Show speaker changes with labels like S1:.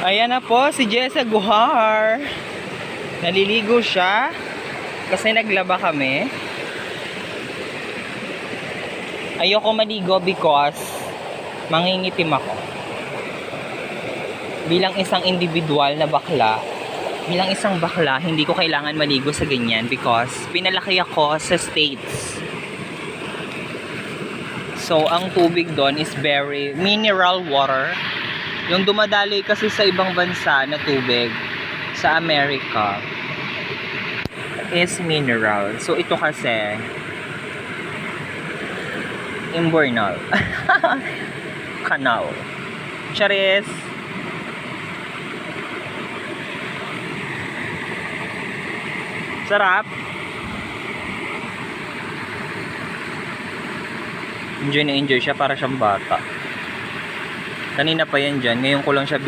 S1: Ayan na po si Jessa Guhar. Naliligo siya kasi naglaba kami. Ayoko maligo because mangingitim ako. Bilang isang individual na bakla, bilang isang bakla, hindi ko kailangan maligo sa ganyan because pinalaki ako sa States. So, ang tubig doon is very mineral water. Yung dumadaloy kasi sa ibang bansa na tubig sa Amerika is mineral. So, ito kasi invernal. Canal. Charis. Sarap. Enjoy na enjoy siya para siyang bata. Kanina pa yan dyan. Ngayon ko lang siya